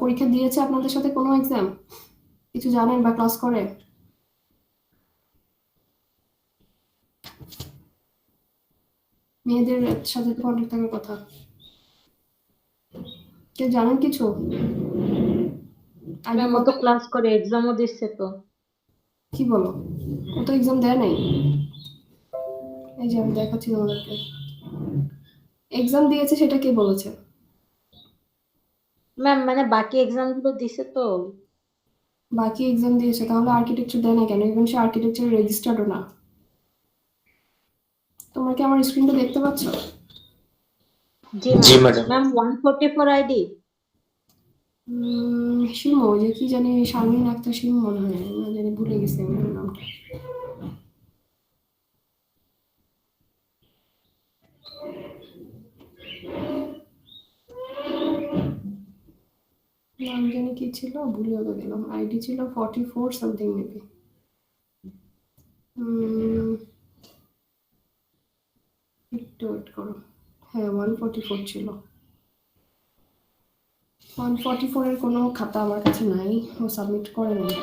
পরীক্ষা দিয়েছে আপনাদের সাথে কোনো এক্সাম? কিছু জানেন বা ক্লাস করে? মেয়েদের সাথে তো কন্ট্যাক্ট থাকার কথা। কেউ জানেন কিছু? আইডি ম্যাম ও তো কপি? ক্লাস করে, এক্সামও দিচ্ছে তো। কি বলো? ও তো এক্সাম দেয় নাই। এই যে আমি দেখাচ্ছি তোমাদেরকে, এক্সাম দিয়েছে সেটা কে বলেছে? ম্যাম মানে বাকি এক্সাম গুলো দিছে তো। বাকি এক্সাম দিয়েছে, তাহলে আর্কিটেকচার দেয় না কেন? ইভেন সে আর্কিটেকচার রেজিস্টার্ডও না। তোমরা কি আমার স্ক্রিনটা দেখতে পাচ্ছ? জি জি ma'am. Madam. Ma'am 144 ID. Shimu, ওই যে কি জানি, শারমিন আক্তার শিমু মনে হয়, না জানি ভুলে গেছি আমি ওর নামটা। নাম জানি কি ছিল, ভুলেও তো গেলাম। আইডি ছিল 44 সামথিং মেবি। একটু ওয়েট করো। হ্যাঁ, 144 ছিল। 144 এর কোনো খাতা আমার কাছে নাই, ও সাবমিট করে নাই।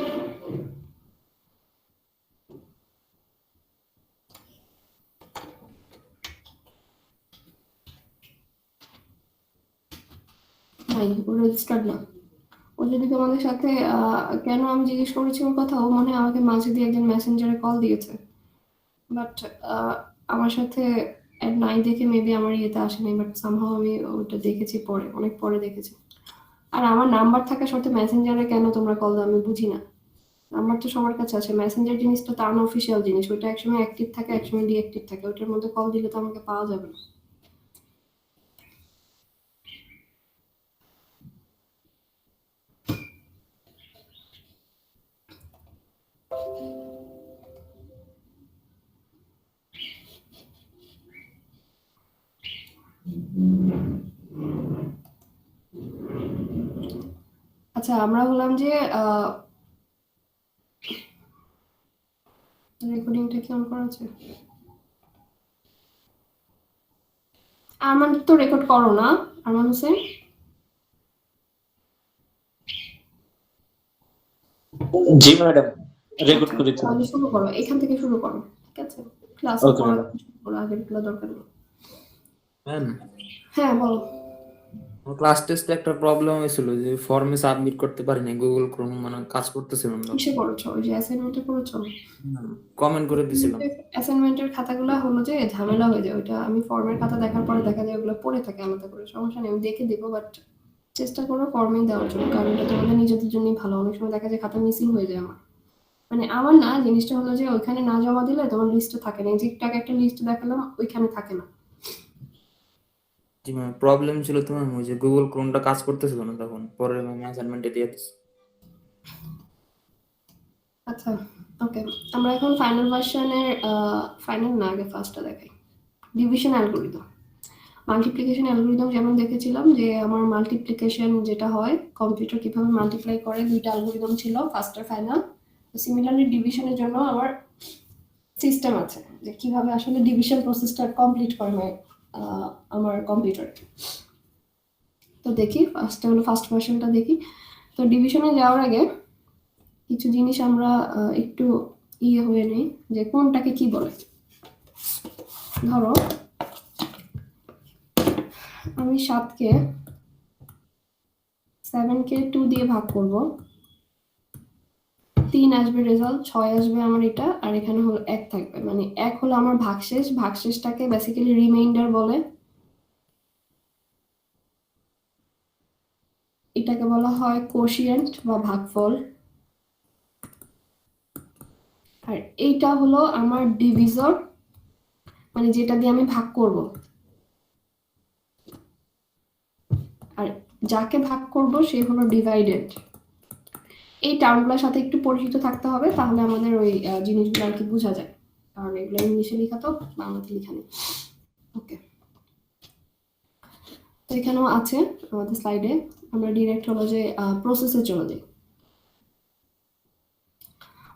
নাই, ও রেজিস্টার্ড না। ও যদি তোমাদের সাথে কেন আমি জিজ্ঞেস করেছি ওর কথা, ও মনে হয় আমাকে মাঝে দিয়ে একজন মেসেঞ্জারে কল দিয়েছে, বাট আমার সাথে অ্যাড নাই দেখে মেবি আমার ইয়েতে আসে নাই, বাট সামহাও আমি ওটা দেখেছি পরে, অনেক পরে দেখেছি। আর আমার নাম্বার থাকা সত্ত্বেও মেসেঞ্জারে কেন তোমরা কল দাও আমি বুঝি না। নাম্বার তো সবার কাছে আছে, মেসেঞ্জার জিনিসটা তো আনঅফিসিয়াল জিনিস, ওইটা একসময় অ্যাক্টিভ থাকে একসময় ডিঅ্যাক্টিভ থাকে, ওইটার মধ্যে কল দিলে তো আমাকে পাওয়া যাবে না। আচ্ছা, আমরা হলাম যে রেকর্ডিংটা কি অন করা আছে? আরমান তো রেকর্ড করো না? আরমান হোসেন, জি ম্যাডাম, রেকর্ড আচ্ছা করেছিলাম। তাহলে শুরু করো, এখান থেকে শুরু করো। ঠিক আছে, ক্লাসের ওকে ম্যাডাম। পড়াগুলো শুরু করো, আগেরগুলো দরকার নেই। ম্যাম, হ্যাঁ বলো। ক্লাস টেস্টে একটা প্রবলেম হয়েছিল যে ফর্মে সাবমিট করতে পারিনি, গুগল ক্রোম মানে কাজ করতেছিলাম না। কিসে করেছো? ওই যে অ্যাসাইনমেন্টে করেছো? কমেন্ট করে দিছিলাম। অ্যাসাইনমেন্টের খাতাগুলো হলো যে ঝামেলা হয়ে যায়, ওইটা আমি ফর্মের খাতা দেখার পরে দেখা যায় ওগুলো পড়ে থাকে আলাদা করে, সমস্যা নেই আমি দেখে দেবো, বাট চেষ্টা করো ফর্মেই দেওয়ার জন্য, কারণ এটা তোমাদের নিজেদের জন্যই ভালো। অনেক সময় দেখা যায় খাতা মিসিং হয়ে যায় আমার, মানে আমার না, জিনিসটা হলো যে ওইখানে না জমা দিলে তোমার লিস্টে থাকে না, এই যে টাকা একটা লিস্ট দেখালাম ওইখানে থাকে না। জি ম্যাম, প্রবলেম ছিল তো ম্যাম, ওই যে গুগল ক্রোমটা কাজ করতেছিল না, তখন পরে ম্যাম অ্যাসাইনমেন্টে দিয়ে দিচ্ছি। আচ্ছা, ওকে, আমরা এখন ফাইনাল ভার্সনের, ফাইনাল না, আগে ফার্স্টটা দেখাই। ডিভিশন অ্যালগরিদম, মাল্টিপ্লিকেশন অ্যালগরিদম যেমন দেখেছিলাম যে আমার মাল্টিপ্লিকেশন যেটা হয়, কম্পিউটার কিভাবে মাল্টিপ্লাই করে, দুইটা অ্যালগরিদম ছিল, ফার্স্ট আর ফাইনাল। সিমিলারলি ডিভিশনের জন্য আমার সিস্টেম আছে যে কিভাবে আসলে ডিভিশন প্রসেসটা কমপ্লিট করে আমার কম্পিউটারে। তো দেখি, ফার্স্টে হলো ফার্স্ট ভার্সনটা দেখি। তো ডিভিশনে যাওয়ার আগে কিছু জিনিস আমরা একটু ইয়ে হয়ে নেই যে কোনটাকে কি বলে। ধরো আমি 7কে 7কে 2 দিয়ে ভাগ করব, 3 আসবে রেজাল্ট, 6 আসবে আমার এটা, আর এখানে হলো 1 থাকবে, মানে 1 হলো আমার ভাগশেষ। ভাগশেষটাকে বেসিক্যালি রিমাইন্ডার বলে, এটাকে বলা হয় কোশিয়েন্ট বা ভাগফল। আর এইটা হলো আমার ডিভিজর, মানে যেটা দিয়ে আমি ভাগ করব। আর যাকে ভাগ করব সে হলো ডিভাইডেড। এই টার্মগুলোর সাথে একটু পরিচিত থাকতে হবে, তাহলে আমাদের ওই জিনিসগুলো আর কি বোঝা যায়, কারণ এগুলো ইংলিশে লেখা তো, বাংলাতে লেখা নেই। ওকে, তো এখানেও আছে আমাদের স্লাইডে। আমরা ডিরেক্ট হলো যে প্রসেসে চলে যাই।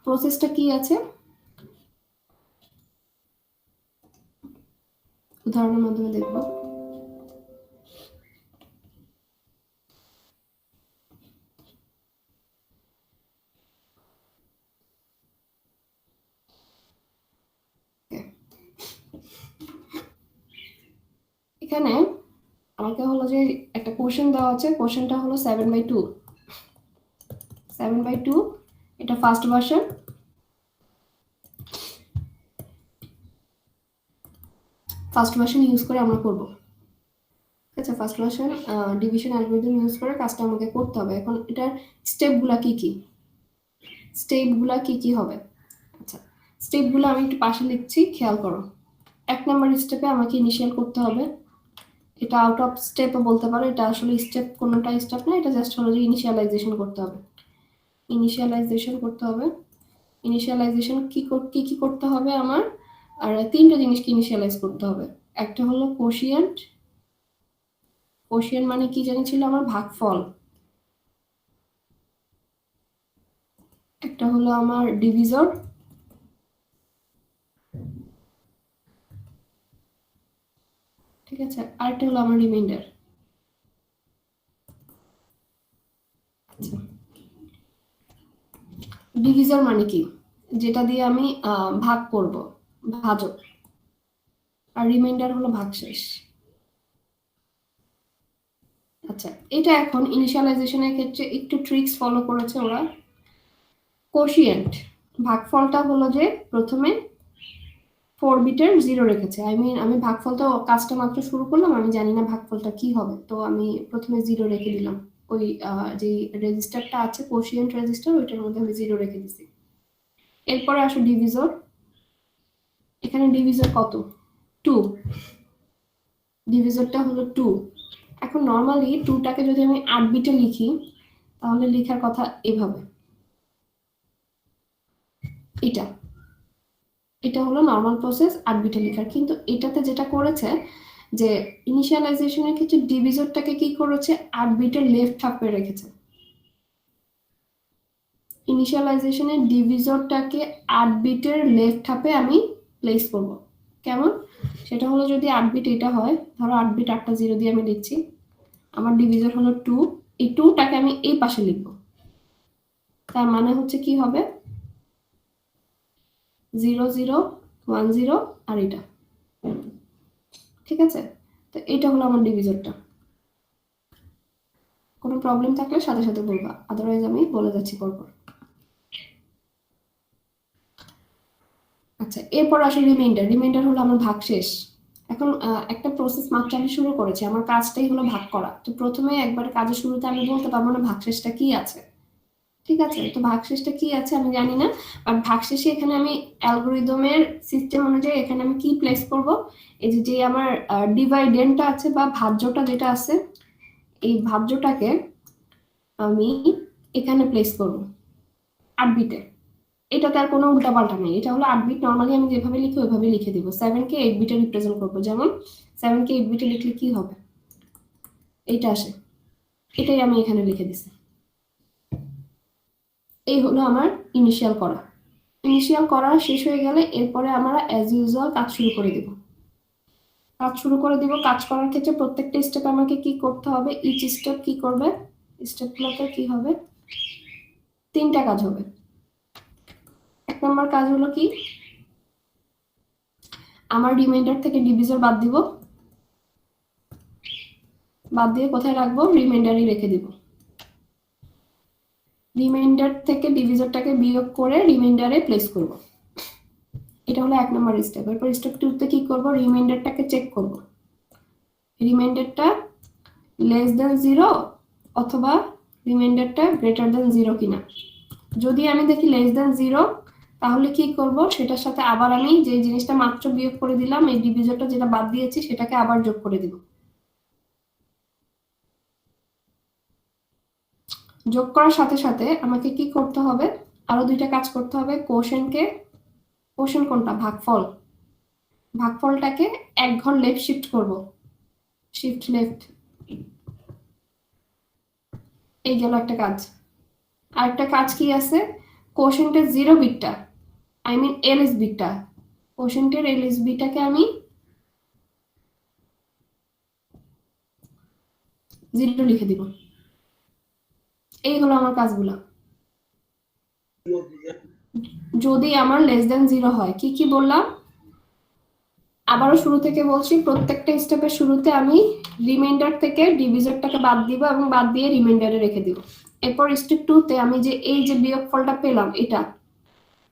প্রসেসটা কি আছে উদাহরণের মাধ্যমে দেখব। এখানে আমাকে হলো যে একটা কোশ্চেন দেওয়া আছে, কোশ্চেনটা হলো 7/2, 7/2 এটা first version. First version use করে আমরা করব। আচ্ছা, first version division algorithm use করে কাজটা আমাকে করতে হবে। এখন এটার স্টেপগুলা কি কি, স্টেপগুলা কি কি হবে? আচ্ছা, স্টেপগুলো আমি একটু পাশে লিখছি, খেয়াল করো। 1 নম্বর স্টেপে আমাকে ইনিশিয়াল করতে হবে। এটা আউট অফ স্টেপও বলতে পারো, এটা আসলে স্টেপ কোনোটা স্টেপ না, এটা জাস্ট হলো যে ইনিশিয়ালাইজেশন করতে হবে। ইনিশিয়ালাইজেশন করতে হবে। ইনিশিয়ালাইজেশন কি কি করতে হবে আমার? আর তিনটা জিনিসকে ইনিশিয়ালাইজ করতে হবে। একটা হলো কোশিয়েন্ট, কোশিয়েন্ট মানে কি জানি ছিল আমার? ভাগফল। একটা হলো আমার ডিভিজর, ঠিক আছে, আরেকটা হলো আমার রিমাইন্ডার। আচ্ছা, ডিভিজর মানে কি? যেটা দিয়ে আমি ভাগ করব, ভাজক। আর রিমাইন্ডার হলো ভাগশেষ। আচ্ছা, এটা এখন ইনিশিয়ালাইজেশনের ক্ষেত্রে একটু ট্রিক্স ফলো করেছে ওরা। কোশিয়েন্ট ভাগফলটা হলো যে প্রথমে 4 বিটের 0 রেখেছে। আমি ভাগফল তো কাজটা মাত্র শুরু করলাম, আমি জানি না ভাগফলটা কি হবে, তো আমি প্রথমে 0 রেখে দিলাম। ওই যে রেজিস্টারটা আছে কোশিয়েন্ট রেজিস্টার, ওইটার মধ্যে আমি 0 রেখে দিছি। এরপরে আসো ডিভিজর। এখানে ডিভিজর কত? 2। ডিভিজরটা হলো 2। এখন নর্মালি 2টাকে যদি আমি 8 বিটে লিখি তাহলে লেখার কথা এভাবে, এটা এটা হলো নর্মাল প্রসেস 8 বিটে লেখার। কিন্তু এটাতে যেটা করেছে যে ইনিশিয়ালাইজেশনের ক্ষেত্রে ডিভিজরটাকে কি করেছে? 8 বিটের লেফট হাফে রেখেছে। ইনিশিয়ালাইজেশনের ডিভিজরটাকে 8 বিটের লেফট হাফে আমি প্লেস করব। কেমন? সেটা হলো যদি 8 বিট এটা হয়, ধরো 8 বিট 8টা 0 দিয়ে আমি লিখছি, আমার ডিভিজর হলো 2, এই 2টাকে আমি এই পাশে লিখব। তার মানে হচ্ছে কি হবে? 0 0 1 0 আর এটা, ঠিক আছে? তো এটা হলো আমার ডিভিজরটা। কোনো প্রবলেম থাকলে সাথে সাথে বলবা, আদারওয়াইজ আমি বলে যাচ্ছি পরপর। আচ্ছা, এরপর আসে রিমাইন্ডার। রিমাইন্ডার হলো আমার ভাগশেষ। এখন একটা প্রসেস মাত্র আমি শুরু করেছি, আমার কাজটাই হলো ভাগ করা। তো প্রথমে একবার কাজের শুরুতে আমি বলতে পারবো না ভাগশেষটা কি আছে, ঠিক আছে? তো ভাগশেষটা কি আছে আমি জানি না, বাট ভাগশেষে এখানে আমি অ্যালগরিদমের সিস্টেম অনুযায়ী এখানে আমি কি প্লেস করব? এই যে আমার ডিভাইডেন্টটা আছে বা ভাজ্যটা যেটা আছে, এই ভাজ্যটাকে আমি এখানে প্লেস করব 8 বিটে। এটাতে আর কোনো উল্টাপাল্টা নেই, এটা হলো 8 বিট। নর্মালি আমি যেভাবে লিখি ওইভাবে লিখে দিব। 7কে 8 বিটে রিপ্রেজেন্ট করবো, যেমন 7কে 8 বিটে লিখলে কি হবে? এইটা আসে, এটাই আমি এখানে লিখে দিছি। এই হলো আমার ইনিশিয়াল করা। ইনিশিয়াল করা শেষ হয়ে গেলে এরপরে আমরা অ্যাজ ইউজুয়াল কাজ শুরু করে দিব। কাজ শুরু করে দিব। কাজ করার ক্ষেত্রে প্রত্যেকটা স্টেপ আমাকে কি করতে হবে? ইচ স্টেপ কি করবে? স্টেপগুলোতে কি হবে? 3টা কাজ হবে। 1 নম্বর কাজ হলো কি? আমার রিমাইন্ডার থেকে ডিভিজর বাদ দিব, বাদ দিয়ে কোথায় রাখবো? রিমাইন্ডারই রেখে দিব। রিমাইন্ডার থেকে ডিভিজরটাকে বিয়োগ করে রিমাইন্ডারে প্লেস করব। এটা হলো 1 নম্বর স্টেপ। এরপর স্টেপ 2তে কি করব? রিমাইন্ডারটাকে চেক করব, রিমাইন্ডারটা লেস দেন 0 অথবা রিমাইন্ডারটা গ্রেটার দেন 0 কিনা। যদি আমি দেখি লেস দেন 0, তাহলে কি করব? সেটার সাথে আবার আমি যে জিনিসটা মাত্র বিয়োগ করে দিলাম, এই ডিভিজরটা যেটা বাদ দিয়েছি সেটাকে আবার যোগ করে দিব। যোগ করার সাথে সাথে আমাকে কি করতে হবে? আরো 2টা কাজ করতে হবে। কোশেন্টকে, কোশেন্ট কোনটা? ভাগফল। ভাগফলটাকে 1 ঘর লেফট শিফট করব, শিফট লেফট। এই গেল একটা কাজ। আরেকটা কাজ কি আছে? কোশেন্টের 0 বিটটা, আই মিন এলএস বিটটা, কোশেন্টের এলএস বিটাকে আমি 0 লিখে দিব। এই হলো আমার কাজগুলো। যদি আমার লেস দেন 0 হয়, কি কি বললাম? আবারও শুরু থেকে বলছি, প্রত্যেকটা স্টেপের শুরুতে আমি রিমাইন্ডার থেকে ডিভিজরটাকে বাদ দিব এবং বাদ দিয়ে রিমাইন্ডারে রেখে দিব। এরপর স্টেপ 2 তে আমি যে এই যে বিয়োগফলটা পেলাম,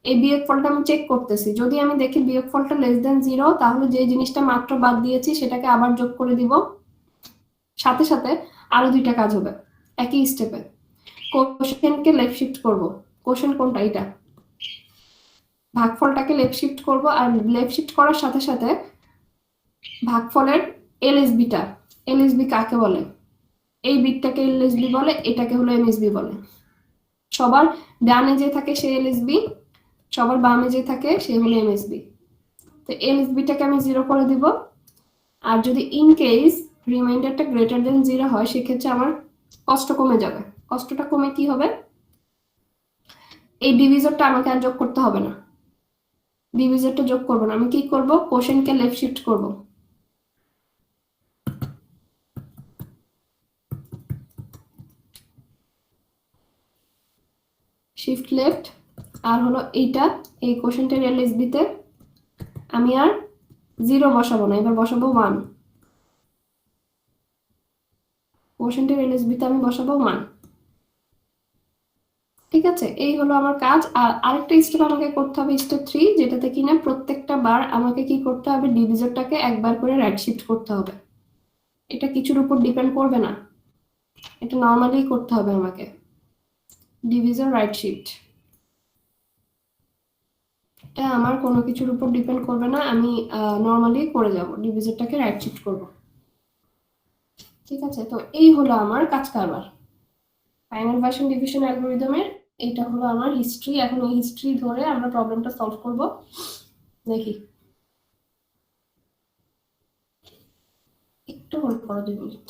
এই বিয়োগফলটা আমি চেক করতেছি। যদি আমি দেখি বিয়োগফলটা লেস দেন 0, তাহলে যে জিনিসটা মাত্র বাদ দিয়েছি সেটাকে আবার যোগ করে দিব। সাথে সাথে আরো দুইটা কাজ হবে একই স্টেপে। কোশ্চেনকে লেফট শিফট করব। কোশ্চেন কোনটা? এটা। ভাগফলটাকে লেফট শিফট করব, আর লেফট শিফট করার সাথে সাথে ভাগফলের এলএসবিটা, এলএসবি কাকে বলে? এই বিটটাকে এলএসবি বলে, এটাকে হলো এমএসবি বলে। সবার ডানে যে থাকে সে এলএসবি, সবার বামে যে থাকে সে হলো এমএসবি। তো এলএসবিটাকে আমি 0 করে দিব। আর যদি ইন কেস রিমাইন্ডারটা গ্রেটার দেন 0 হয়, সেক্ষেত্রে আমার কষ্ট কমে যাবে। কষ্টটা কমে কি হবে? এই ডিভিজরটা আমাকে আর যোগ করতে হবে না, ডিভিজরটা যোগ করব না। আমি কি করব? কোশ্চেনকে লেফট শিফট করব। শিফট লেফট, আর হলো এইটা, এই কোশ্চেনটার এলএসবি তে আমি আর 0 বসাবো না, এবার বসাবো 1। কোশ্চেনটার এলএসবি তে আমি বসাবো 1। ঠিক আছে, এই হলো আমার কাজ। আর আরেকটা স্টেপ আমাকে করতে হবে, স্টেপ 3, যেটাতে কিনা প্রত্যেকটা বার আমাকে কি করতে হবে? ডিভিজরটাকে একবার করে রাইট শিফট করতে হবে। এটা কিছুর উপর ডিপেন্ড করবে না, এটা নর্মালি করতে হবে আমাকে। ডিভিজর রাইট শিফট, এটা আমার কোনো কিছুর উপর ডিপেন্ড করবে না, আমি নর্মালি করে যাব, ডিভিজরটাকে রাইট শিফট করব। ঠিক আছে, তো এই হলো আমার কাজ কারবার ফাইনাল ভার্সন ডিভিশন অ্যালগরিদমের। এইটা হলো আমার হিস্ট্রি। এখন এই হিস্ট্রি ধরে আমরা প্রবলেমটা সলভ করব। দেখি, একটু হোল্ড করো 2 মিনিট।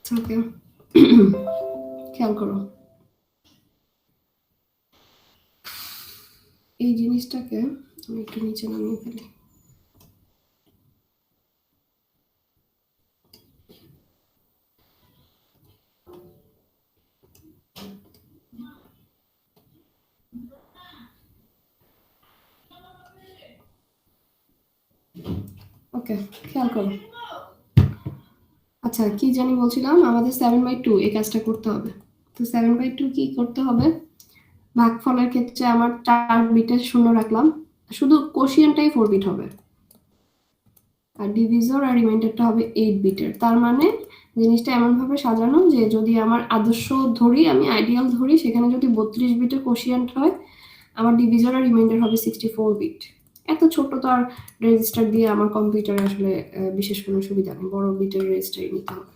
ওকে, খেয়াল করো এই জিনিসটাকে আমি একটু নিচে নামিয়ে ফেলি। ওকে, খেয়াল করো। আচ্ছা, কি জানি বলছিলাম, আমাদের 7/2 এই কাজটা করতে হবে। তো 7/2 কি করতে হবে? ভাগফলের ক্ষেত্রে আমার 4 বিটের শূন্য রাখলাম, শুধু কোশিয়েন্টটাই 4 বিট হবে, আর ডিভিজর আর রিমাইন্ডারটা হবে 8 বিটের। তার মানে জিনিসটা এমন ভাবে সাজানো যে যদি আমার আদর্শ ধরি, আমি আইডিয়াল ধরি, সেখানে যদি 32 বিটের কোশিয়েন্ট হয়, আমার ডিভিজর আর রিমাইন্ডার হবে 64 বিট। এত ছোট তো আর রেজিস্টার দিয়ে আমার কম্পিউটারে আসলে বিশেষ কোনো সুবিধা নেই, বড় বিটের রেজিস্টারই নিতে হবে।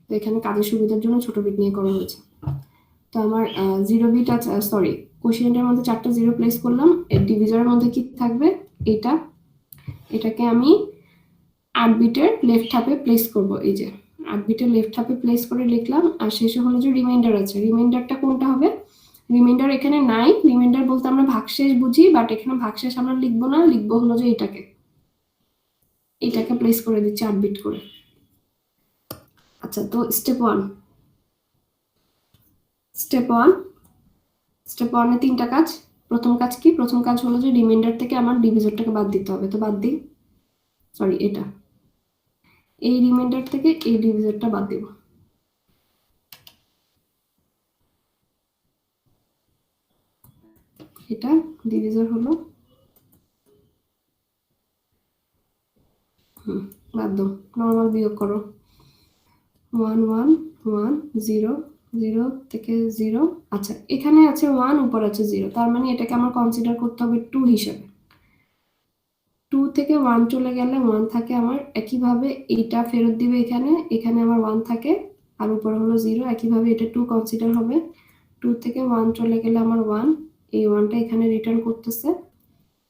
তো এখানে কাজের সুবিধার জন্য ছোট বিট নিয়ে করা হয়েছে। তো আমার 0 বিট আছে, সরি, কোশিয়েন্টের মধ্যে 4টা 0 প্লেস করলাম। ডিভিজরের মধ্যে কি থাকবে? এটাকে আমি 8 বিটের লেফট হাফে প্লেস করব। এই যে 8 বিটের লেফট হাফে প্লেস করে লিখলাম। আর শেষে হলো যে রিমাইন্ডার আছে, রিমাইন্ডারটা কোনটা হবে? রিমাইন্ডার এখানে নাই, রিমাইন্ডার বলতে আমরা ভাগশেষ বুঝি, বাট এখানে ভাগশেষ আমরা লিখবো না, লিখবো হলো যে এটাকে প্লেস করে দিচ্ছি 8 বিট করে। আচ্ছা, তো স্টেপ 1 স্টেপ 1 এ 3টা কাজ। প্রথম কাজ কি? প্রথম কাজ হলো যে রিমাইন্ডার থেকে আমার ডিভিজরটাকে বাদ দিতে হবে। তো বাদ দিই, সরি, এই রিমাইন্ডার থেকে এই ডিভিজরটা বাদ দিব। এটা ডিভিজর হলো, বাদ দাও, নর্মাল বিয়োগ করো। 1 1 1 0 0 থেকে 0। আচ্ছা, এখানে আছে 1, উপর আছে 0, তার মানে এটাকে আমার কনসিডার করতে হবে 2 হিসেবে। 2 থেকে 1 চলে গেলে 1 থাকে আমার, একইভাবে এইটা ফেরত দিবে এখানে, এখানে আমার 1 থাকে আর উপরে হলো 0, একইভাবে এটা 2 কনসিডার হবে। 2 থেকে 1 চলে গেলে আমার 1, এই 1টা এখানে রিটার্ন করতেছে,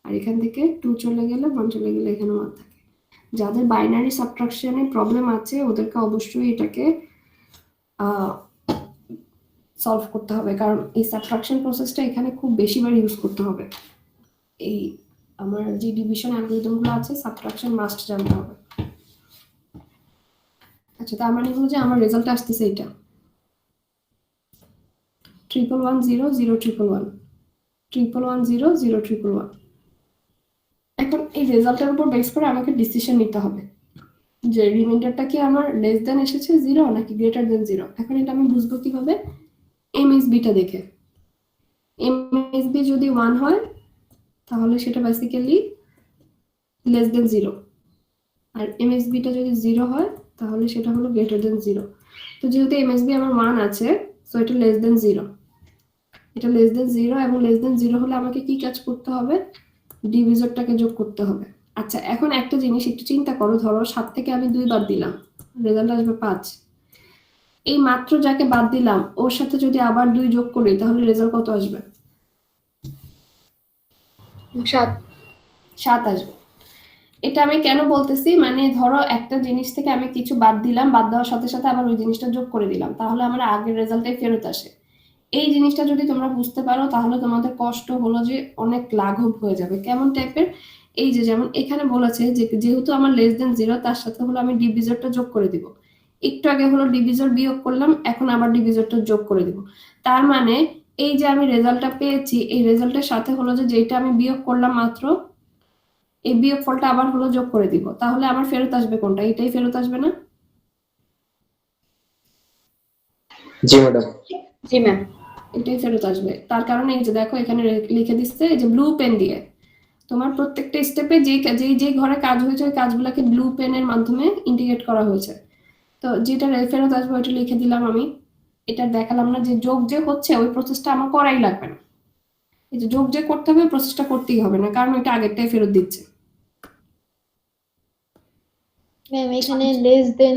আর এখান থেকে 2 চলে গেলে 1 চলে গেলে এখানে 1 থাকে। যাদের বাইনারি সাবট্রাকশনে প্রবলেম আছে ওদেরকে অবশ্যই এটাকে সলভ করতে হবে, কারণ এই সাবট্রাকশন প্রসেসটা এখানে খুব বেশিবার ইউজ করতে হবে। এই আমার যে ডিভিশন অ্যালগরিদমগুলো আছে, সাবট্রাকশন মাস্ট জানতে হবে। আচ্ছা, তার মানে হলো যে আমার রেজাল্ট আসতেছে এটা 111 0 0 111 111 0 0 111। এখন এই রেজাল্টের উপর বেস করে আমাকে ডিসিশন নিতে হবে যে রিমাইন্ডারটা কি আমার লেস দেন এসেছে 0 নাকি গ্রেটার দেন 0। এখন এটা আমি বুঝবো কিভাবে? এমএসবিটা দেখে। এমএসবি যদি 1 হয় তাহলে সেটা বেসিক্যালি লেস দেন 0, আর এমএসবিটা যদি 0 হয় তাহলে সেটা হলো গ্রেটার দেন 0। তো যেহেতু এমএসবি আমার 1 আছে, সো এটা লেস দেন 0, এটা লেস দেন 0, এবং লেস দেন 0 হলে আমাকে কি কাজ করতে হবে? ডিভিজরটাকে যোগ করতে হবে। আচ্ছা, এখন একটা জিনিস একটু চিন্তা করো, ধরো 7 থেকে আমি 2 বাদ দিলাম, রেজাল্ট আসবে 5। এই মাত্র যাকে বাদ দিলাম ওর সাথে যদি আবার 2 যোগ করি তাহলে রেজাল্ট কত আসবে? 7 আসবে। এটা আমি কেন বলতেছি, মানে ধরো একটা জিনিস থেকে আমি কিছু বাদ দিলাম, বাদ দেওয়ার সাথে সাথে আবার ওই জিনিসটা যোগ করে দিলাম, তাহলে আমার আগের রেজাল্টটাই ফেরত আসে। এই জিনিসটা যদি তোমরা বুঝতে পারো তাহলে তোমাদের কষ্ট হলো যে অনেক লাঘব হয়ে যাবে। কেমন টাইপের? এই যে যেমন এখানে বলেছে যে যেহেতু আমার লেস দেন 0, তার সাথে হলো আমি ডিভিজরটা যোগ করে দিব। একটু আগে হলো ডিভিজর বিয়োগ করলাম, এখন আবার ডিভিজরটা যোগ করে দিব। তার মানে এই যে আমি রেজাল্টটা পেয়েছি, এই রেজাল্টের সাথে হলো যে যেটা আমি বিয়োগ করলাম মাত্র, এই বিয়োগ ফলটা আবার হলো যোগ করে দিব। তাহলে আমার ফেরত আসবে কোনটা? এটাই ফেরত আসবে না? জি ম্যাডাম। জি ম্যাম। এটাই ফেরত আসবে। তার কারণে এই যে দেখো এখানে লিখে দিচ্ছে এই যে ব্লু পেন দিয়ে, তোমার প্রত্যেকটা স্টেপে যেই ঘরে কাজ হয়েছে ওই কাজগুলোকে ব্লু পেনের মাধ্যমে ইন্ডিকেট করা হয়েছে। তো যেটা ফেরত আসবে ওইটা লিখে দিলাম আমি। এটা দেখালাম না যে যোগ যে হচ্ছে ওই প্রসেসটা আমার করাই লাগবে না। এই যে যোগ যে করতে হবে প্রসেসটা করতেই হবে না, কারণ ওইটা আগেরটাই ফেরত দিচ্ছে। ম্যাম এখানে লেস দেন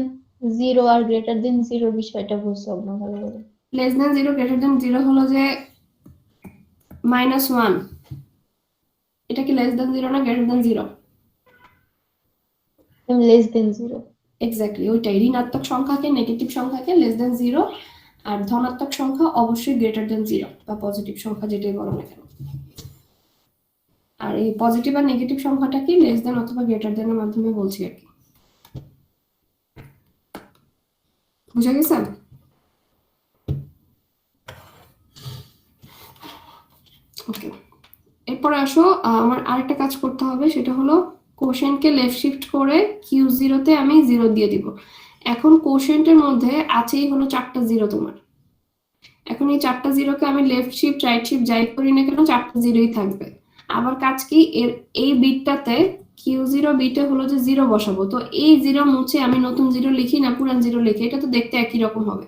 0 আর গ্রেটার দেন 0 বিষয়টা বুঝলাম না ভালো করে। লেস দেন 0 গ্রেটার দেন 0 হলো যে -1, এটা কি লেস দেন 0 না greater than 0? Ma'am less than 0। Exactly ওইটাই। ঋণাত্মক সংখ্যাকে, নেগেটিভ সংখ্যাকে লেস দেন 0, আর ধনাত্মক সংখ্যা অবশ্যই গ্রেটার দেন 0 বা পজিটিভ সংখ্যা যেটাই বলো না কেন। আর এই পজিটিভ আর নেগেটিভ সংখ্যাটা কি লেস দেন অথবা গ্রেটার দেন এর মাধ্যমে বলছি আর কি। বুঝা গেছে? ওকে, এরপরে আসো আমার আরেকটা কাজ করতে হবে, সেটা হলো কোশেন্টকে লেফট শিফট করে Q0 তে আমি 0 দিয়ে দিব। এখন কোশেন্টের মধ্যে আছেই হলো 4টা 0 তোমার। এখন এই 4টা 0কে আমি লেফট শিফট রাইট শিফট যাই করি না কেন 4টা 0ই থাকবে। আবার কাজ কি, এর এই বিটটাতে Q0 বিটে হলো যে 0 বসাবো, তো এই 0 মুছে আমি নতুন 0 লিখি না পুরান 0 লিখি, এটা তো দেখতে একই রকম হবে।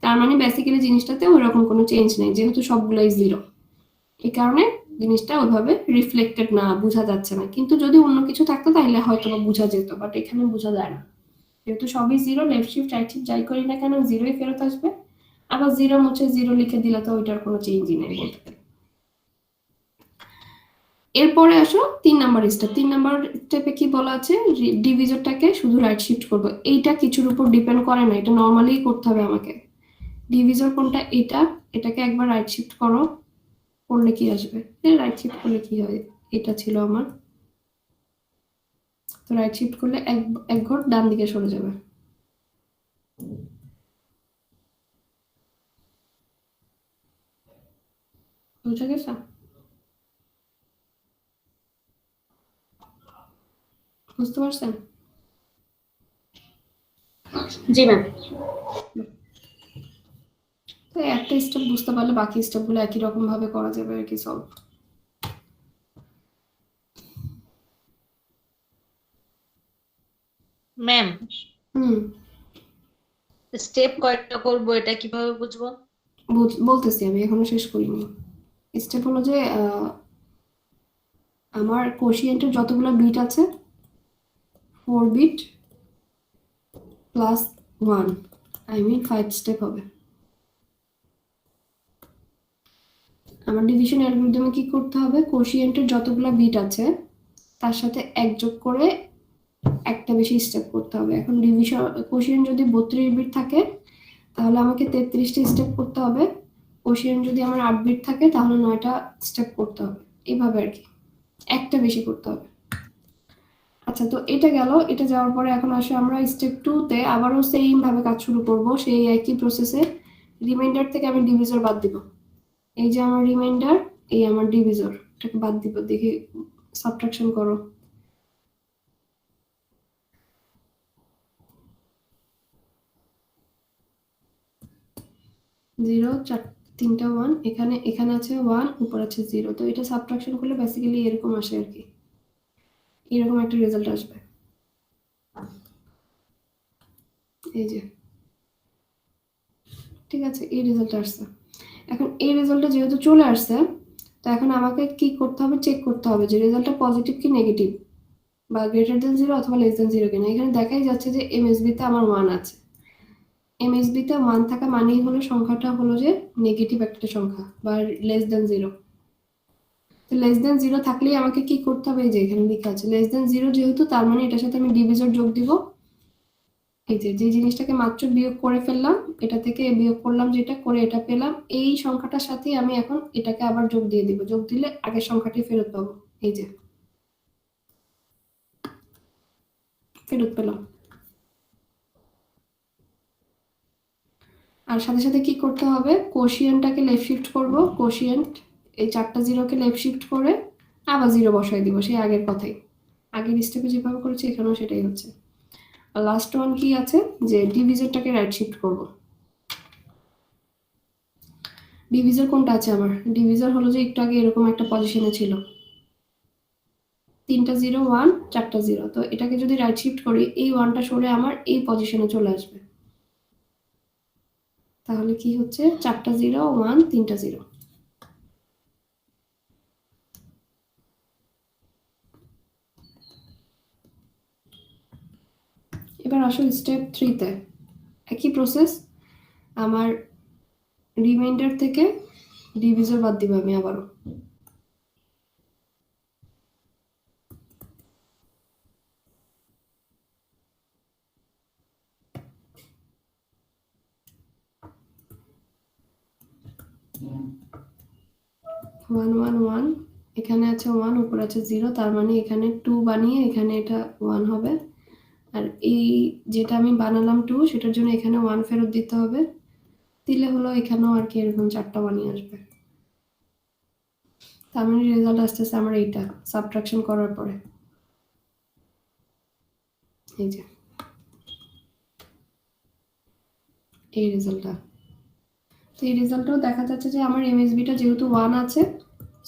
তার মানে বেসিক্যালি জিনিসটাতে ওইরকম কোনো চেঞ্জ নেই, যেহেতু সবগুলোই 0। এই কারণে জিনিসটা ওইভাবে রিফ্লেক্টেড না, বোঝা যাচ্ছে না। কিন্তু যদি অন্য কিছু থাকতো তাহলে হয়তো বা বোঝা যেত, বাট এখানে বোঝা যায় না। যেহেতু সবই 0, লেফট শিফট রাইট শিফট যাই করি না কেন 0ই ফেরত আসবে। আবার 0 মুছে 0 লিখে দিলে তো ওইটার কোনো চেঞ্জই নেই বলতে পারি। এরপরে আসো 3 নাম্বার স্টেপ। 3 নাম্বার স্টেপে কি বলা আছে? ডিভিজরটাকে শুধু রাইট শিফট করবো। এইটা কিছুর উপর ডিপেন্ড করে না, এটা নর্মালি করতে হবে আমাকে। ডিভিজর কোনটা? এটাকে একবার রাইট শিফট করো, করলে কি আসবে? রাইট শিফট করলে কি হয়? এটা ছিল আমার, তো রাইট শিফট করলে এক ঘর ডান দিকে সরে যাবে। বুঝা গেছে? বুঝতে পারছেন? জি ম্যাম। তো একটা স্টেপ বুঝতে পারলে বাকি স্টেপগুলো একই রকম ভাবে করা যাবে আর কি সলভ। ম্যাম হুম, স্টেপ কয়টা করব এটা কিভাবে বুঝবো? বলতেছি, আমি এখনো শেষ করিনি। স্টেপ হলো যে আমার কোশিয়েন্টের যতগুলো বিট আছে 4 bit plus 1, I mean 5 step হবে। আমার ডিভিশন অ্যালগরিদমে কি করতে হবে, কোশিয়েন্টের যতগুলো বিট আছে তার সাথে 1 যোগ করে একটা বেশি স্টেপ করতে হবে। এখন ডিভিশন কোশিয়েন্ট যদি 32 বিট থাকে তাহলে আমাকে 33টা স্টেপ করতে হবে। কোশিয়েন্ট যদি আমার 8 বিট থাকে তাহলে 9টা স্টেপ করতে হবে। এইভাবে আর কি, একটা বেশি করতে হবে। আচ্ছা, তো এটা গেল। এটা যাওয়ার পরে এখন আসে আমরা স্টেপ 2-তে আবারও সেম ভাবে কাজ শুরু করব, সেই একই প্রসেসে। রিমাইন্ডার থেকে আমি ডিভিজর বাদ দিব। এই যে আমার রিমাইন্ডার, এই আমার ডিভিজর, এটাকে বাদ দিব। দেখি সাবট্রাকশন করো। 0, 3টা 1, এখানে আছে 1, উপর আছে 0। তো এটা সাবট্রাকশন করলে বেসিক্যালি এরকম আসে আর কি, এরকম একটা রেজাল্ট আসবে। এই যে, ঠিক আছে, এই রেজাল্ট আসছে। এখন এই রেজাল্টটা যেহেতু চলে আসছে, তো এখন আমাকে কি করতে হবে, চেক করতে হবে যে রেজাল্টটা পজিটিভ কি নেগেটিভ, বা গ্রেটার দেন 0 অথবা লেস দেন 0 কিনা। এখানে দেখাই যাচ্ছে যে এমএসবিতে আমার 1 আছে। এমএসবিতে 1 থাকা মানেই হলো সংখ্যাটা হলো যে নেগেটিভ একটা সংখ্যা, বা লেস দেন 0। তো লেস দেন 0 থাকলেই আমাকে কি করতে হবে, এই যে এখানে লেখা আছে লেস দেন 0, যেহেতু তার মানে এটার সাথে আমি ডিভিজর যোগ দিব। এই যে জিনিসটাকে মাত্র বিয়োগ করে ফেললাম, এটা থেকে বিয়োগ করলাম, যেটা করে এটা পেলাম, এই সংখ্যাটার সাথে আমি এখন এটাকে আবার যোগ দিয়ে দিব। যোগ দিলে আগের সংখ্যাটি ফেরত পাবো। এই যে ফেরত পেলাম। আর সাথে সাথে কি করতে হবে, কোশিয়েন্টটাকে লেফট শিফট করব। কোশিয়েন্ট এই 4টা 0-কে লেফট শিফট করে আবার 0 বসাই দিব, সেই আগের কথাই। আগের স্টেপে যেভাবে করেছি এখানেও সেটাই হচ্ছে। আর লাস্ট ওয়ান কি আছে, যে ডিভিজরটাকে রাইট শিফট করব। ডিভিজর কোনটা আছে আমার, ডিভিজর হলো যে একটু আগে এরকম একটা পজিশনে ছিল, 3টা 0, 1, 4টা 0। তো এটাকে যদি রাইট শিফট করি, এই 1টা সরে আমার এই পজিশনে চলে আসবে। তাহলে কি হচ্ছে, 4টা 0, 1, 3টা 0। এবার আসো স্টেপ 3-তে, একই প্রসেস। আমার রিমাইন্ডার থেকে ডিভিজর বাদ দিব আমি আবারও। ওয়ান 1, 1, এখানে আছে 1, উপর আছে 0, তার মানে এখানে 2 বানিয়ে এখানে এটা 1 হবে। আর এই যেটা আমি বানালাম 2, সেটার জন্য এখানে 1 ফেরত দিতে হবে। দিলে হলো এখানেও আর কি এরকম 4টা বানিয়ে আসবে। তার মানে রেজাল্ট আসতেছে আমার এইটা সাবট্রাকশন করার পরে। এই যে এই রেজাল্টটা। তো এই রেজাল্টটাও দেখা যাচ্ছে যে আমার এমএসবিটা যেহেতু 1 আছে,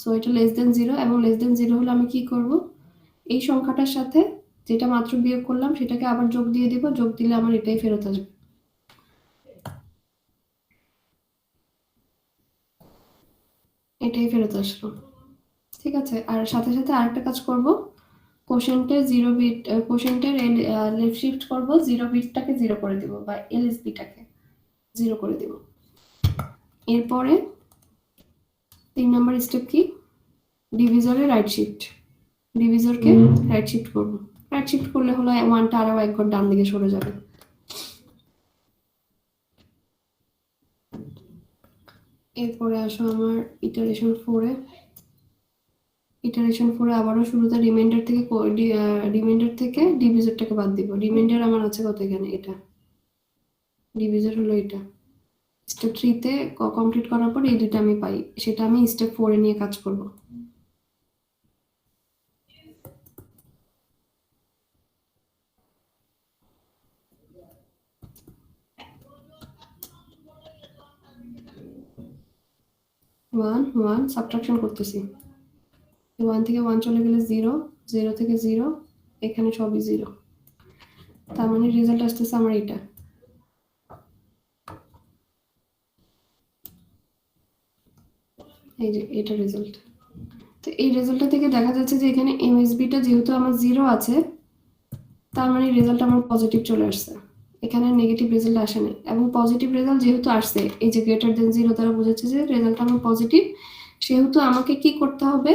সো এটা লেস দেন 0, এবং লেস দেন 0 হলে আমি কি করব, এই সংখ্যাটার সাথে যেটা মাত্র বিয়োগ করলাম সেটাকে আবার যোগ দিয়ে দিব। যোগ দিলে আমার এটাই ফেরত আসবে। এটাই ফেরত আসলো। ঠিক আছে, আর সাথে সাথে আরেকটা কাজ করব, কোশেন্টের 0 বিট, কোশেন্টের লেফট শিফট করব, 0 বিটটাকে 0 করে দিব, বা এলএসবিটাকে 0 করে দিব। এরপরে 3 নম্বর স্টেপ কি, ডিভিজরে রাইট শিফট, ডিভিজরকে রাইট শিফট করব। রাইট শিফট করলে হলো 1টা আরো 1 ঘর ডান দিকে সরে যাবে। এরপরে আসো আমার ইটারেশন 4-এ। ইটারেশন 4-এ আবারও শুরুতে রিমাইন্ডার থেকে ডিভিজরটাকে বাদ দিব। রিমাইন্ডার আমার আছে কত, এখানে এটা, ডিভিজর হলো এটা। স্টেপ 3-তে কমপ্লিট করার পর এই দুটো আমি পাই, সেটা আমি স্টেপ 4-এ নিয়ে কাজ করব। ওয়ান 1 সাবট্রাকশন করতেছি। 1 থেকে 1 চলে গেলে 0, 0 থেকে 0, এখানে সবই 0। তার মানে রেজাল্ট আসতেছে আমার এটা। এই যে এটা রেজাল্ট। তো এই রেজাল্টটা থেকে দেখা যাচ্ছে যে এখানে এমএসবিটা যেহেতু আমার 0 আছে, তার মানে রেজাল্ট আমার পজিটিভ চলে আসছে, এখানে নেগেটিভ রেজাল্ট আসেনি। এবং পজিটিভ রেজাল্ট যেহেতু আসছে, এই যে গ্রেটার দেন 0 দ্বারা বোঝাচ্ছে যে রেজাল্ট আমার পজিটিভ, সেহেতু আমাকে কি করতে হবে,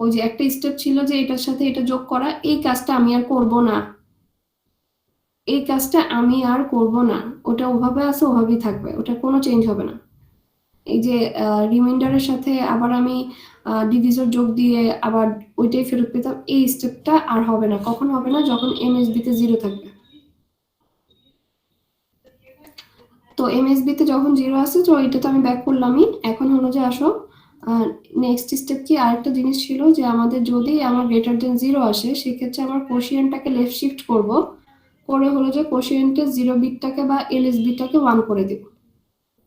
ওই যে একটা স্টেপ ছিল যে এটার সাথে এটা যোগ করা, এই কাজটা আমি আর করব না, এই কাজটা আমি আর করব না, ওটা ওভাবে আছে ওভাবেই থাকবে, ওটা কোনো চেঞ্জ হবে না। এই যে রিমাইন্ডারের সাথে আবার আমি ডিভিজর যোগ দিয়ে আবার ওইটাই ফেরত পেতাম, এই স্টেপটা আর হবে না। কখন হবে না? যখন এমএসবি তে 0 থাকবে। তো এমএসবি তে যখন 0 আসে, তো এটা তো আমি ব্যাক করলামই। এখন হলো যে আসো নেক্সট স্টেপ কি, আরেকটা জিনিস ছিল যে আমাদের যদি আমার গ্রেটার দেন 0 আসে, সেক্ষেত্রে আমার কোশিয়েন্টটাকে লেফট শিফট করব, করে হলো যে কোশিয়েন্টের 0 বিটটাকে বা এলএসবিটাকে 1 করে দিব।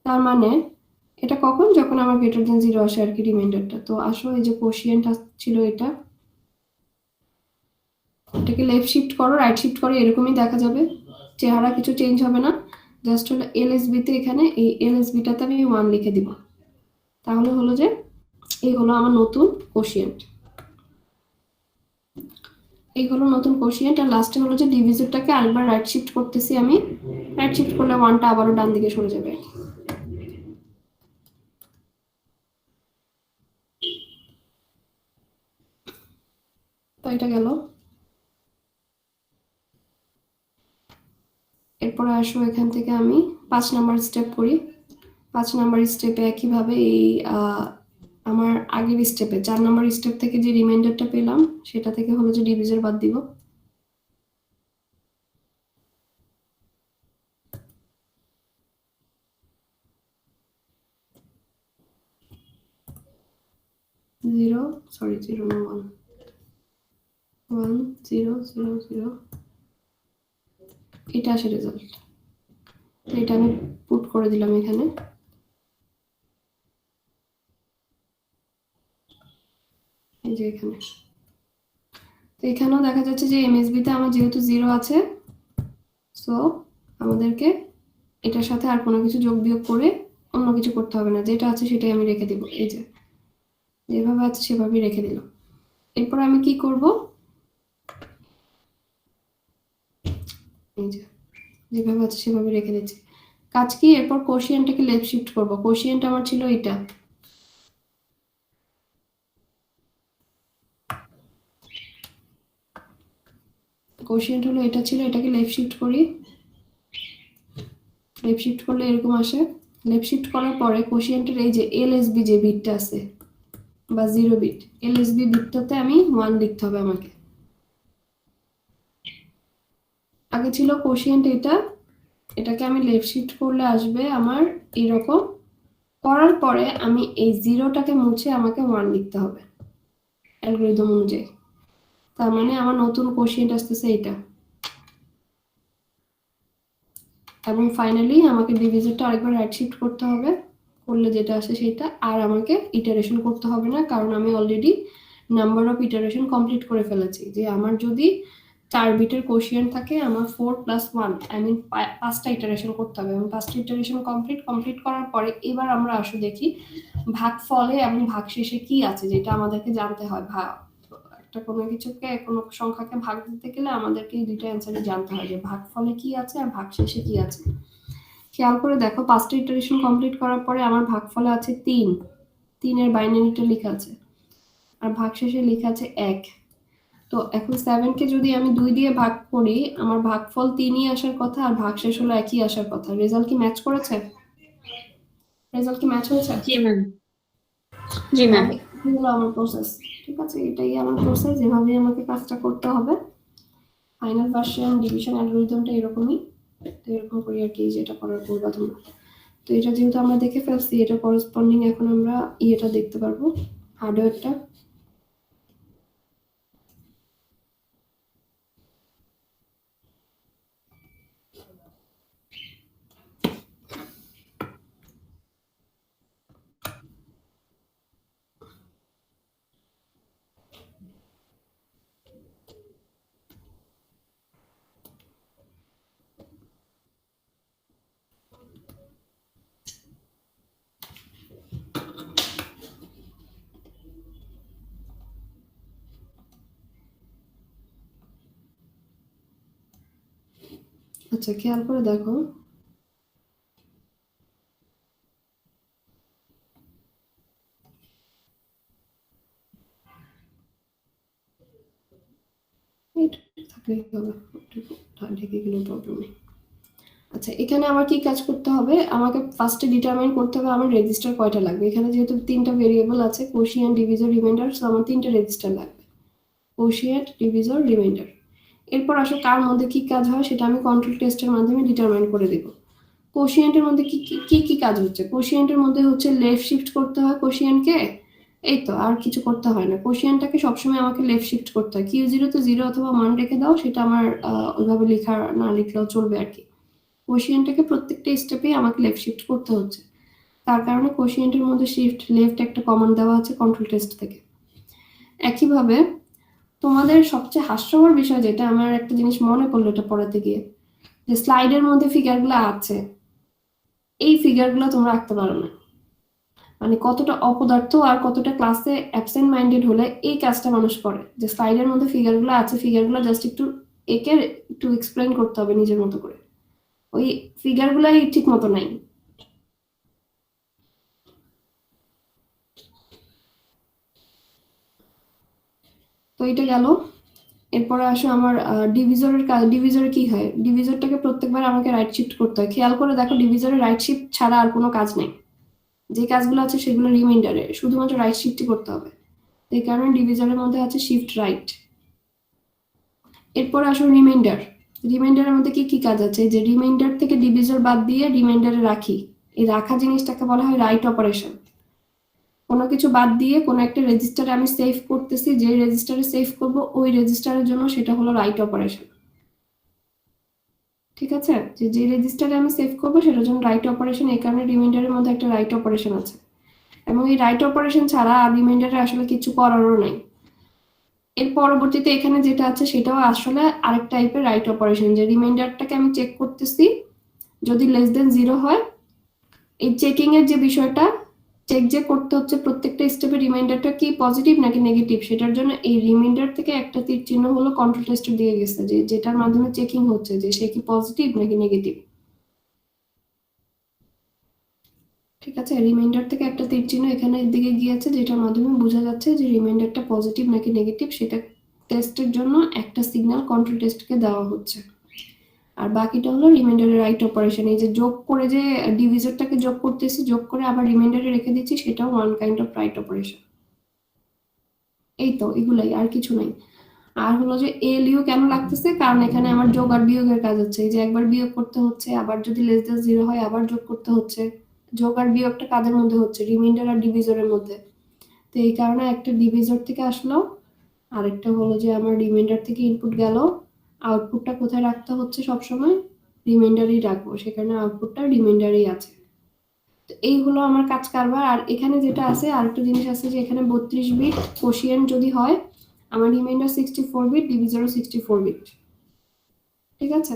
তার মানে এটা কখন? যখন আমার গ্রেটার দেন 0 আসে আর কি, রিমাইন্ডারটা। তো আসো এই যে কোশিয়েন্ট ছিল এটা, এটাকে লেফট শিফট করো, রাইট শিফট করো, এরকমই দেখা যাবে, চেহারা কিছু চেঞ্জ হবে না। জাস্ট হলো এলএসবি তে এখানে এই এলএসবিটাতে আমি 1 লিখে দিব। তাহলে হলো যে এই হলো আমার নতুন কোশিয়েন্ট, এই হলো নতুন কোশিয়েন্ট। আর লাস্টে হলো যে ডিভিজরটাকে আরেকবার রাইট শিফট করতেছি আমি, রাইট শিফট করলে 1টা আবারও ডান দিকে সরে যাবে। তো এটা গেল। এরপরে আসো এখান থেকে আমি 5 নাম্বার স্টেপ করি। 5 নাম্বার স্টেপে একইভাবে এই আমার আগের স্টেপে 4 নাম্বার স্টেপ থেকে যে রিমাইন্ডারটা পেলাম, সেটা থেকে হলো যে ডিভিজর বাদ দিব। জিরো, সরি 0 না 1, 1 0 0 0, এটা আসে রেজাল্ট। তো এটা আমি পুট করে দিলাম এখানে। এই যে এখানে, তো এখানেও দেখা যাচ্ছে যে এমএসবি তে আমার যেহেতু 0 আছে, সো আমাদেরকে এটার সাথে আর কোনো কিছু যোগ বিয়োগ করে অন্য কিছু করতে হবে না, যেটা আছে সেটাই আমি রেখে দিব। এই যে যেভাবে আছে সেভাবেই রেখে দিলাম। এরপর আমি কি করব, এই যে যেভাবে আছে সেভাবে রেখে দিচ্ছি। কাজ কি, এরপর কোশিয়েন্টটাকে লেফট শিফট করব। কোশিয়েন্ট আমার ছিল এটা, কোশিয়েন্ট হলো এটা ছিল, এটাকে লেফট শিফট করি। লেফট শিফট করলে এরকম আসে। লেফট শিফট করার পরে কোশিয়েন্টের এই যে এলএসবি যে বিটটা আছে বা 0 বিট, এলএসবি বিটটাতে আমি 1 লিখতে হবে আমাকে। আগে ছিল কোশিয়েন্ট এটা, এটাকে আমি লেফট শিফট করলে আসবে আমার এরকম। করার পরে আমি এই 0টাকে মুছে আমাকে 1 লিখতে হবে অ্যালগরিদম অনুযায়ী। তার মানে আমার নতুন কোশিয়েন্ট আসতেছে এটা। এবং ফাইনালি আমাকে ডিভিজনটা আরেকবার রাইট শিফট করতে হবে, করলে যেটা আসে সেটা। আর আমাকে ইটারেশন করতে হবে না, কারণ আমি already number of iteration complete করে ফেলেছি। যে আমার যদি 4 বিটের কোশিয়েন্ট থাকে, আমার 4 + 1 আই মিন 5টা ইটারেশন করতে হবে। এবং 5টা ইটারেশন কমপ্লিট করার পরে এবার আমরা আসলে দেখি ভাগফলে এবং ভাগশেষে কি আছে, যেটা আমাদেরকে জানতে হয়। একটা কোনো কিছুকে, কোনো সংখ্যাকে ভাগ দিতে গেলে আমাদেরকে এই দুইটা অ্যান্সারই জানতে হয়, যে ভাগফলে কি আছে আর ভাগশেষে কি আছে। খেয়াল করে দেখো, 5টা ইটারেশন কমপ্লিট করার পরে আমার ভাগফলে আছে 3, 3 এর বাইনারিটা লেখা আছে, আর ভাগশেষে লেখা আছে 1। তো এখন 7কে যদি আমি 2 দিয়ে ভাগ করি, আমার ভাগফল 3ই আসার কথা, আর ভাগশেষ হলো 1ই আসার কথা। রেজাল্ট কি ম্যাচ করেছে? রেজাল্ট কি ম্যাচ হয়েছে? জি ম্যাম, জি ম্যাম। এই হলো আমার প্রসেস। ঠিক আছে, এটাই আমার প্রসেস, যেভাবেই আমাকে কাজটা করতে হবে। ফাইনাল ভার্সন ডিভিশন অ্যালগরিদমটা এরকমই। তো এরকম করি আর কি, যেটা করার করবা তোমরা। তো এটা যেহেতু আমরা দেখে ফেলছি, এটা করসপন্ডিং এখন আমরা ইয়েটা দেখতে পারবো, হার্ডওয়্যারটা। আচ্ছা খেয়াল করে দেখো, এইটুকু থাকলেই হবে, ওইটুকু ঢেকে গেলেও প্রবলেম নেই। আচ্ছা এখানে আমার কি কাজ করতে হবে, আমাকে ফার্স্টে ডিটারমাইন করতে হবে আমার রেজিস্টার কয়টা লাগবে। এখানে যেহেতু তিনটা ভেরিয়েবল আছে, কোশিয়েন্ট, ডিভিজর, রিমাইন্ডার, সো আমার তিনটা রেজিস্টার লাগবে, কোশিয়েন্ট, ডিভিজর, রিমাইন্ডার। এরপর আসলে কার মধ্যে কি কাজ হয় সেটা আমি কন্ট্রোল টেস্টের মাধ্যমে ডিটারমাইন করে দেব। কোশিয়েন্টের মধ্যে কি কি কি কাজ হচ্ছে, কোশিয়েন্টের মধ্যে হচ্ছে লেফট শিফট করতে হয় কোশিয়েন্টকে, এই তো, আর কিছু করতে হয় না। কোশিয়েন্টটাকে সবসময় আমাকে লেফট শিফট করতে হয়, কিউ জিরোতে জিরো অথবা 1 রেখে দাও, সেটা আমার ওইভাবে লেখা না লিখলেও চলবে আর কি। কোশিয়েন্টটাকে প্রত্যেকটা স্টেপেই আমাকে লেফট শিফট করতে হচ্ছে, তার কারণে কোশিয়েন্টের মধ্যে শিফট লেফট একটা কমান্ড দেওয়া আছে কন্ট্রোল টেস্ট থেকে। একইভাবে তোমাদের সবচেয়ে হাস্যকর বিষয় যেটা, আমার একটা জিনিস মনে পড়লো এটা পড়াতে গিয়ে, যে স্লাইডের মধ্যে ফিগারগুলো আছে, এই ফিগারগুলো তোমরা আঁকতে পারো না। মানে কতটা অপদার্থ আর কতটা ক্লাসে অ্যাবসেন্ট মাইন্ডেড হলে এই কাজটা মানুষ করে, যে স্লাইডের মধ্যে ফিগারগুলো আছে, ফিগারগুলো জাস্ট একটু একে একটু এক্সপ্লেন করতে হবে নিজের মতো করে, ওই ফিগারগুলাই ঠিক মতো নাই। তো এটা গেল। এরপরে আসো আমার ডিভিজরের কাজ। ডিভিজরে কি হয়, ডিভিজরটাকে প্রত্যেকবার আমাকে রাইট শিফট করতে হয়। খেয়াল করে দেখো, ডিভিজরে রাইট শিফট ছাড়া আর কোনো কাজ নেই, যে কাজগুলো আছে সেগুলো রিমাইন্ডারে শুধুমাত্র রাইট শিফটই করতে হবে, এই কারণে ডিভিজনের মধ্যে আছে শিফট রাইট। এরপর আসো রিমাইন্ডার। রিমাইন্ডারের মধ্যে কি কি কাজ আছে, যে রিমাইন্ডার থেকে ডিভিজর বাদ দিয়ে রিমাইন্ডারে রাখি, এই রাখা জিনিসটাকে বলা হয় রাইট অপারেশন। কোনো কিছু বাদ দিয়ে কোনো একটা রেজিস্টারে আমি সেভ করতেছি, যে রেজিস্টারে সেভ করব ওই রেজিস্টারের জন্য সেটা হলো রাইট অপারেশন। ঠিক আছে, যে যে রেজিস্টারে আমি সেভ করবো সেটার জন্য রাইট অপারেশন, এই কারণে রিমাইন্ডারের মধ্যে একটা রাইট অপারেশন আছে। এবং এই রাইট অপারেশন ছাড়া আর রিমাইন্ডারে আসলে কিছু করারও নাই। এর পরবর্তীতে এখানে যেটা আছে সেটাও আসলে আরেক টাইপের রাইট অপারেশন, যে রিমাইন্ডারটাকে আমি চেক করতেছি, যদি লেস দেন 0 হয়, এই চেকিং এর যে বিষয়টা, চেক যে করতে হচ্ছে প্রত্যেকটা স্টেপে রিমাইন্ডারটা কি পজিটিভ নাকি নেগেটিভ, সেটার জন্য এই রিমাইন্ডার থেকে একটা তীর চিহ্ন হলো কন্ট্রোল টেস্টে দিয়ে গেছে, যে যেটার মাধ্যমে চেকিং হচ্ছে যে সে কি পজিটিভ নাকি নেগেটিভ। ঠিক আছে, রিমাইন্ডার থেকে একটা তীর চিহ্ন এখানে দিকে গিয়েছে, যেটার মাধ্যমে বোঝা যাচ্ছে যে রিমাইন্ডারটা পজিটিভ নাকি নেগেটিভ, সেটা টেস্টের জন্য একটা সিগন্যাল কন্ট্রোল টেস্টকে দেওয়া হচ্ছে। আর বাকিটা হলো রিমাইন্ডারের রাইট অপারেশন, এই যে যোগ করে যে ডিভিজরটাকে যোগ করতেছি, যোগ করে আবার রিমাইন্ডারে রেখে দিচ্ছি, সেটাও one kind of right operation. এই তো, এগুলাই, আর কিছু নাই। আর হলো যে এলইউ কেন লাগতেছে, কারণ এখানে আমার যোগ আর বিয়োগের কাজ হচ্ছে, এই যে একবার বিয়োগ করতে হচ্ছে, আবার যদি লেস দেন 0 হয় আবার যোগ করতে হচ্ছে। যোগ আর বিয়োগটা কাদের মধ্যে হচ্ছে, রিমাইন্ডার আর ডিভিজরের মধ্যে। তো এই কারণে একটা ডিভিজর থেকে আসলো, আরেকটা হলো যে আমার রিমাইন্ডার থেকে ইনপুট গেল, আউটপুটটা কোথায় রাখতে হচ্ছে সবসময়, রিমাইন্ডারেই রাখবো, সেখানে আউটপুটটা রিমাইন্ডারেই আছে। তো এই হলো আমার কাজ কারবার। আর এখানে যেটা আছে আরেকটা জিনিস আছে, যে এখানে 32 বিট কোশিয়েন্ট যদি হয়, আমার রিমাইন্ডার 64 বিট, ডিভিজরও 64 বিট। ঠিক আছে,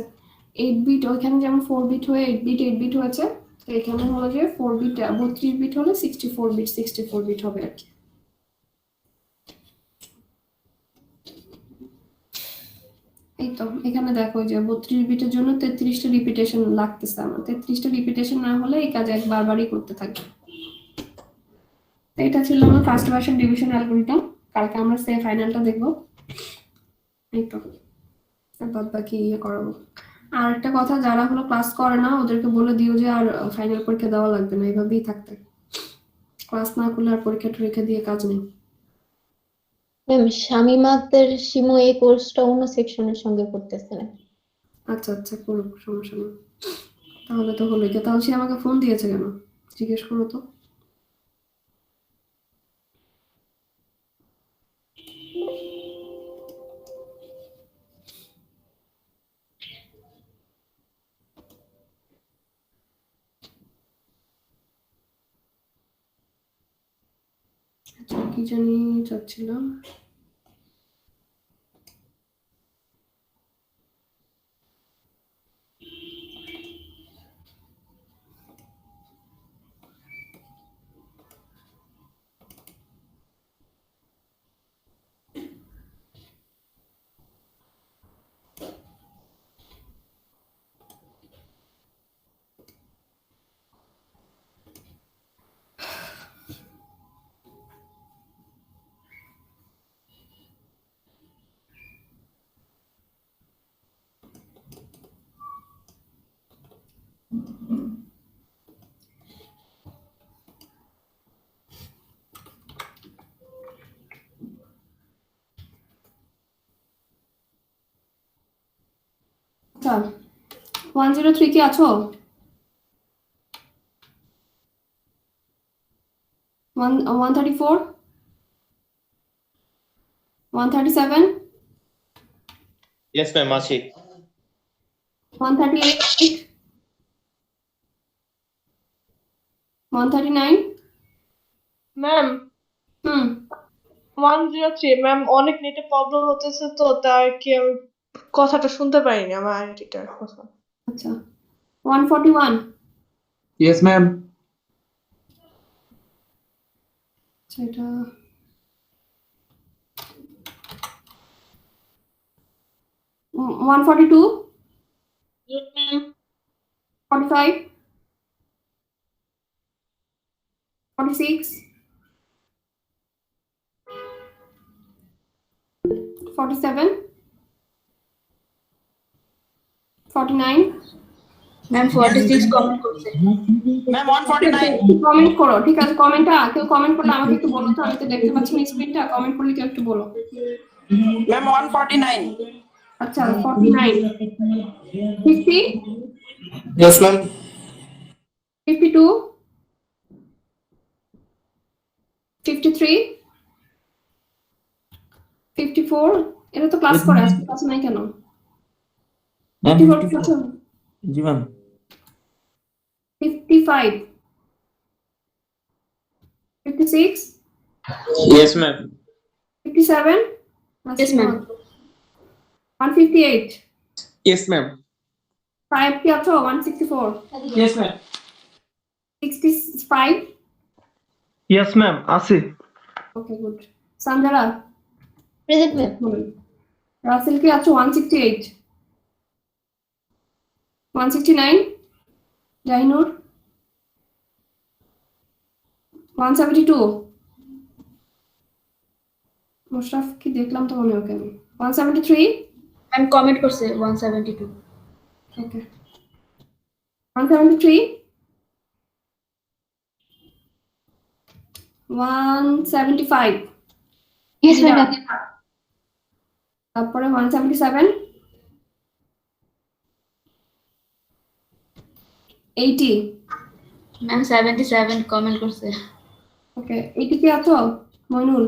8 বিট ওইখানে যেমন 4 বিট হয়ে 8 বিট 8 বিট হয়েছে, তো এখানে হলো যে 4 বিট 32 বিট হলে 64 বিট 64 বিট হবে আর কি। এই তো, এখানে দেখো যে 32 বিটের জন্য 33টা রিপিটেশন লাগতেছে আমার, 33টা রিপিটেশন না হলে এই কাজ একবারই করতে থাকবে। এটা ছিল আমার ফার্স্ট ভার্সন ডিভিশন অ্যালগরিদম। কালকে আমরা সে ফাইনালটা দেখবো। এই তো, বাদ বাকি করাবো। আর একটা কথা, যারা হলো ক্লাস করে না ওদেরকে বলে দিও যে আর ফাইনাল পরীক্ষা দেওয়া লাগবে না, এইভাবেই থাকতে, ক্লাস না করলে আর পরীক্ষা টরীক্ষা দিয়ে কাজ নেই। ম্যাম শামিমাদের শিমু এই কোর্সটা অন্য সেকশনের সঙ্গে করতেছে না। আচ্ছা আচ্ছা, কোনো সমস্যা নেই, তাহলে তো হলো। তাহলে সে আমাকে ফোন দিয়েছে কেন, জিজ্ঞেস করো তো। আচ্ছা, কি জানি চাচ্ছিলাম। আচ্ছা 103 কি আছো? 134 137 Yes, ma'am. আছি 138 139 ম্যাম হুম 103 ম্যাম অনেক নেটে প্রবলেম হতেছে তো তাই কি আমি কথাটা শুনতে পারিনি আমার আইডিটার কথা। আচ্ছা 141 Yes, ma'am. আচ্ছা এটা 142 Yes, ma'am. 45 46 47 49 ম্যাম 46 কমেন্ট করছে। ম্যাম 149 কমেন্ট করো, ঠিক আছে? কমেন্টটা কেউ কমেন্ট করলে আমাকে একটু বলো তো, আমি তো দেখতে পাচ্ছি না স্ক্রিনটা। কমেন্ট করলে কেউ একটু বলো। ম্যাম 149 আচ্ছা 49 50 Yes, ma'am. 52 53 54 এটা তো ক্লাস করে, আজকে ক্লাস নাই কেন? ম্যাম 54 জি ma'am 55 56 Yes, ma'am. 57 Yes, ma'am. 158 Yes, ma'am. 5 কি আছো? 164 Yes, ma'am. 65 Yes, ma'am. আছি okay good. Sanjara present ma'am. Rasel কি আছো? 168 169 জাহিনুর 172 মোশরাফ কি দেখলাম তো মনে ওকে আমি 173 ম্যাম কমেন্ট করছে 172। ওকে 173 175 ইয়েস ম্যাডাম। তারপরে 177 80 ম্যাম 77 কমেন্ট করছে। ওকে 80 কি আছো? মইনুল